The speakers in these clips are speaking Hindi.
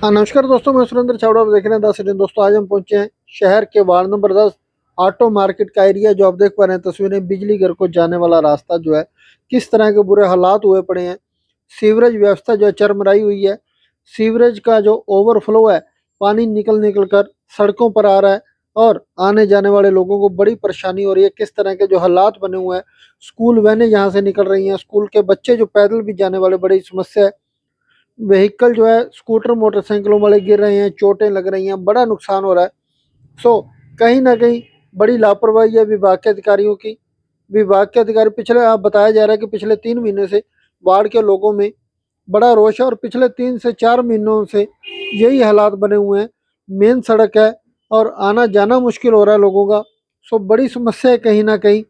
हाँ नमस्कार दोस्तों, मैं सुरेंद्र छावड़ा, आप देख रहे हैं 10 सिटी। दोस्तों आज हम पहुंचे हैं शहर के वार्ड नंबर 10 ऑटो मार्केट का एरिया। जो आप देख पा रहे हैं तस्वीरें, बिजली घर को जाने वाला रास्ता जो है किस तरह के बुरे हालात हुए पड़े हैं। सीवरेज व्यवस्था जो है चरमराई हुई है। सीवरेज का जो ओवरफ्लो है, पानी निकल निकल कर सड़कों पर आ रहा है और आने जाने वाले लोगों को बड़ी परेशानी हो रही है। किस तरह के जो हालात बने हुए हैं, स्कूल वैनें यहाँ से निकल रही हैं, स्कूल के बच्चे जो पैदल भी जाने वाले बड़ी समस्या है। व्हीकल जो है स्कूटर मोटरसाइकिलों वाले गिर रहे हैं, चोटें लग रही हैं, बड़ा नुकसान हो रहा है। सो कहीं ना कहीं बड़ी लापरवाही है विभाग के अधिकारियों की। विभाग के अधिकारी पिछले आप बताया जा रहा है कि पिछले 3 महीने से वार्ड के लोगों में बड़ा रोष है और पिछले 3 से 4 महीनों से यही हालात बने हुए हैं। मेन सड़क है और आना जाना मुश्किल हो रहा है लोगों का। सो बड़ी समस्या है कहीं ना कहीं।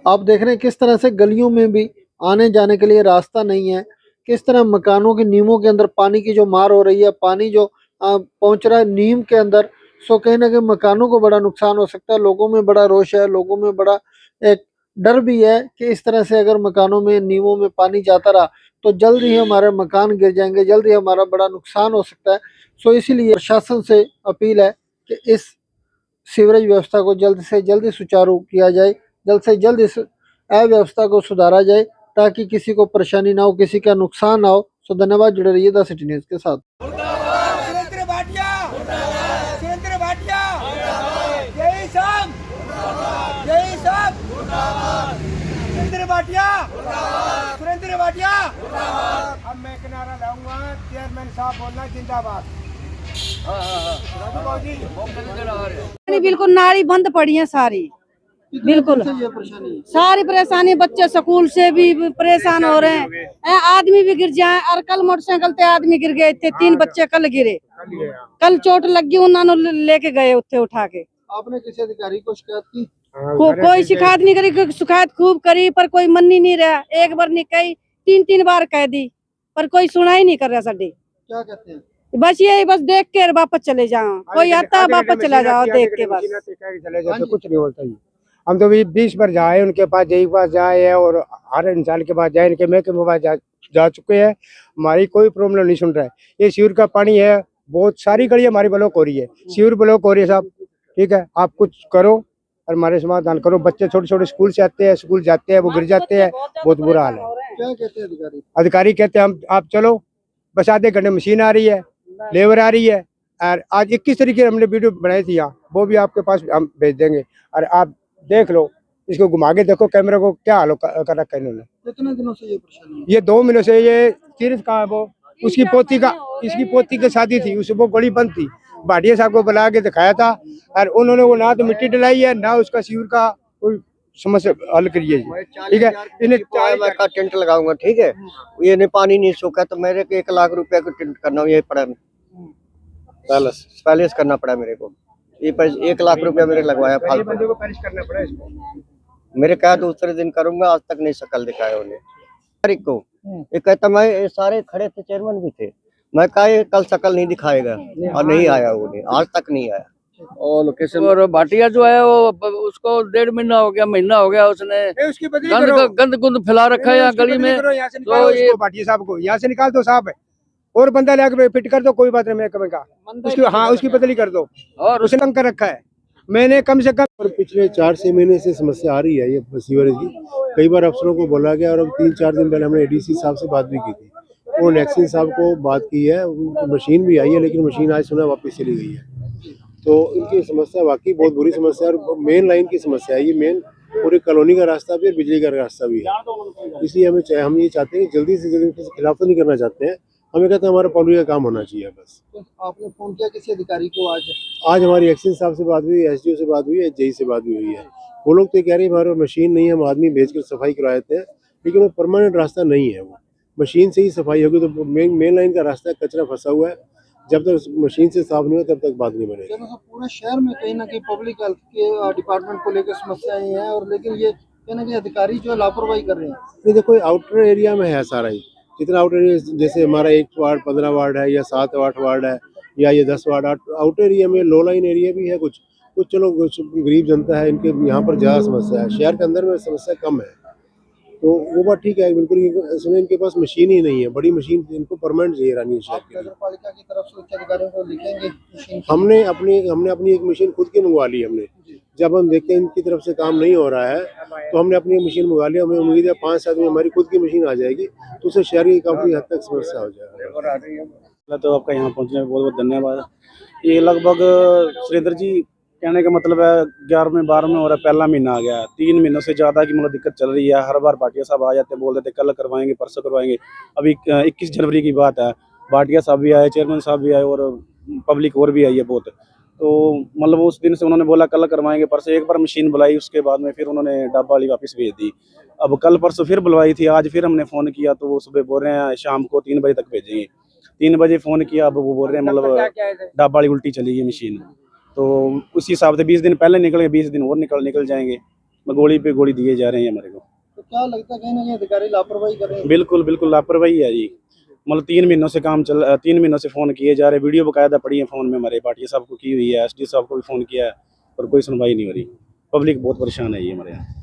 आप देख रहे हैं किस तरह से गलियों में भी आने जाने के लिए रास्ता नहीं है। किस तरह मकानों की नींवों के अंदर पानी की जो मार हो रही है, पानी जो पहुंच रहा है नींव के अंदर। सो कहीं ना कहीं मकानों को बड़ा नुकसान हो सकता है। लोगों में बड़ा रोष है, लोगों में बड़ा एक डर भी है कि इस तरह से अगर मकानों में नींवों में पानी जाता रहा तो जल्द ही हमारे मकान गिर जाएंगे, जल्द ही हमारा बड़ा नुकसान हो सकता है। सो इसीलिए प्रशासन से अपील है कि इस सीवरेज व्यवस्था को जल्द से जल्द सुचारू किया जाए, जल्द से जल्द इस अव्यवस्था को सुधारा जाए ताकि किसी को परेशानी ना हो, किसी का नुकसान ना हो। सो धन्यवाद, जुड़े रहिए द सिटी न्यूज के साथ। सुरेंद्र भाटिया, सुरेंद्र भाटिया, जय संघ, जय संघ, सुरेंद्र भाटिया, सुरेंद्र भाटिया। अब मैं किनारा लाऊंगा, चेयरमैन साहब बोलना जिंदाबाद। बिल्कुल नाली बंद पड़ी है सारी, बिल्कुल सारी परेशानी। बच्चे स्कूल से भी परेशान हो रहे हैं, आदमी भी गिर जाए। और कल मोटरसाइकिल पे आदमी गिर गए थे, 3 बच्चे कल गिरे, कल चोट लगी, उन्होंने लेके गए उत्थे उठा के। आपने किसी अधिकारी को शिकायत की? कोई शिकायत नहीं करी, शिकायत खूब करी पर कोई मन ही नहीं रहा। एक बार नहीं कही, 3 बार कह दी पर कोई सुनाई नहीं कर रहा। साडी क्या कहते हैं? बस यही, बस देख के वापस चले जाओ। कोई आता है वापस चला जाओ देख के, बस चले जाते, कुछ नहीं होता ही। हम तो 20 बार जाए उनके पास, जय के पास जाए है और हर इंसान के पास जाए, इनके महकमे के पास जा चुके हैं। हमारी कोई प्रॉब्लम नहीं सुन रहा है। ये सीवर का पानी है, बहुत सारी गली हमारी ब्लॉक हो रही है, सीवर ब्लॉक हो रही है साहब। ठीक है, आप कुछ करो और हमारे समाधान करो। बच्चे छोटे छोटे स्कूल से आते हैं, स्कूल जाते हैं, वो गिर जाते हैं, बहुत बुरा हाल है। क्या कहते हैं अधिकारी? अधिकारी कहते हैं हम आप चलो, बस आधे घंटे मशीन आ रही है, लेबर आ रही है। और आज 21 तरीके हमने वीडियो बनाई थी यहाँ, वो भी आपके पास हम भेज देंगे। और आप देख लो, इसको घुमा के देखो कैमरे को, क्या हाल कर रखा है इन्होंने। कितने दिनों से ये परेशानी है? ये 2 महीनों से। ये तीरथ का है, वो उसकी पोती का, इसकी पोती की शादी थी, उस वो गली बंद थी। भाटिया साहब को बुला के दिखाया था और उन्होंने वो ना तो मिट्टी डलाई है, ना उसका सीवर का कोई समस्या हल करिए। ठीक है, इन्हें का टेंट लगाऊंगा। ठीक है, ये नहीं पानी नहीं सूखा तो मेरे को 1 लाख रुपया का टेंट करना ये पड़ा, पैलेस करना पड़ा मेरे को। ये 1 लाख रुपया मेरे लगवाया फालतू को, पेरिश करना पड़ा इसको। मेरे कहा दूसरे दिन करूंगा, आज तक नहीं शकल दिखाया उन्हें। तारीख को ये कहता, मैं सारे खड़े थे, चेयरमैन भी थे, मैं कहा ये कल शकल नहीं दिखाएगा और नहीं आया, उन्हें आज तक नहीं आया। और लोकेशन और भाटिया जो है वो उसको 1.5 महीना हो गया, उसने गंद गुंद फैला रखा है यहाँ गली में। तो ये भाटिया साहब को यहाँ से निकाल दो साहब, और बंदा लेकर फिट कर दो, कोई बात नहीं। मैं का उसकी, हाँ उसकी बदली कर दो, और उसने तंग कर रखा है। मैंने कम से कम और पिछले 4-6 महीने से समस्या आ रही है ये सीवरेज की। कई बार अफसरों को बोला गया और अब 3-4 दिन पहले हमने एडीसी साहब से बात भी की थी। और एक्सिन साहब को बात की है, मशीन भी आई है, लेकिन मशीन आज सुना वापस चली गई है। तो इनकी समस्या वाकई बहुत बुरी समस्या है और मेन लाइन की समस्या है। ये मेन पूरे कॉलोनी का रास्ता भी और बिजली का रास्ता भी है। इसलिए हम ये चाहते हैं कि जल्दी से जल्दी इनके खिलाफ तो नहीं करना चाहते हैं, हमें कहते हैं हमारा पब्लिक का काम होना चाहिए बस। तो आपने फोन किया किसी अधिकारी को? आज हमारी एक्सिन साहब से बात हुई, एसडीओ से बात हुई है, जेई से बात भी हुई है। वो लोग तो कह रहे हैं हमारे मशीन नहीं है, हम आदमी भेजकर सफाई करवा देते हैं, लेकिन वो परमानेंट रास्ता नहीं है। वो मशीन से ही सफाई होगी तो मेन लाइन का रास्ता कचरा फंसा हुआ है, जब तक मशीन से साफ नहीं हो तब तक बात नहीं बनेगी। पूरे शहर में कहीं ना कहीं पब्लिक हेल्थ के डिपार्टमेंट को लेकर समस्याएं हैं, और लेकिन ये कहीं ना कहीं अधिकारी जो लापरवाही कर रहे हैं। नहीं, देखो आउटर एरिया में है सारा ही, जितना आउटर एरिया, जैसे हमारा 1 वार्ड 15 वार्ड है या 7-8 वार्ड है या ये 10 वार्ड, आउटर एरिया में लो लाइन एरिया भी है कुछ चलो कुछ गरीब जनता है, इनके यहाँ पर ज़्यादा समस्या है। शहर के अंदर में समस्या कम है। तो वो बात ठीक है बिल्कुल। इसमें इनके पास मशीन ही नहीं है, बड़ी मशीन इनको परमानेंट चाहिए रानी शहर आप के लिए। नगर पालिका की तरफ से उच्च अधिकारियों को लिखेंगे मशीन की? हमने अपनी एक मशीन खुद की मंगवा ली हमने। जब हम देखते हैं इनकी तरफ से काम नहीं हो रहा है तो हमने अपनी एक मशीन मंगवा लिया। हमें उम्मीद है 5-7 में हमारी खुद की मशीन आ जाएगी, तो उससे शहर की काफी हद तक समस्या हो जाएगा। पहले तो आपका यहाँ पहुँचने में बहुत बहुत धन्यवाद। ये लगभग सुरेंद्र जी कहने का मतलब है 11वें 12वें हो रहा है, पहला महीना आ गया है। 3 महीनों से ज़्यादा की मतलब दिक्कत चल रही है। हर बार भाटिया साहब आ जाते हैं, बोल देते कल करवाएंगे परसों करवाएंगे। अभी 21 जनवरी की बात है, भाटिया साहब भी आए, चेयरमैन साहब भी आए और पब्लिक और भी आई है बहुत। तो मतलब उस दिन से उन्होंने बोला कल करवाएंगे परसों। एक बार मशीन बुलाई, उसके बाद में फिर उन्होंने डब्बा वाली वापस भेज दी। अब कल परसों फिर बुलवाई थी, आज फिर हमने फ़ोन किया तो वो सुबह बोल रहे हैं शाम को 3 बजे तक भेजेंगे। 3 बजे फ़ोन किया, अब वो बोल रहे हैं मतलब डब्बा वाली उल्टी चली गई मशीन। तो उसी हिसाब से 20 दिन पहले निकल गए, 20 दिन और निकल जाएंगे। गोली पे गोली दिए जा रहे हैं हमारे को। तो क्या लगता है कहीं ना कहीं अधिकारी लापरवाही कर रहे हैं? बिल्कुल बिल्कुल लापरवाही है जी। मतलब 3 महीनों से 3 महीनों से फ़ोन किए जा रहे, वीडियो बकायदा पड़ी है फ़ोन में हमारे। भाटिया साहब को की हुई है, SD साहब को भी फ़ोन किया है, पर कोई सुनवाई नहीं हो रही। पब्लिक बहुत परेशान है ये हमारे यहाँ।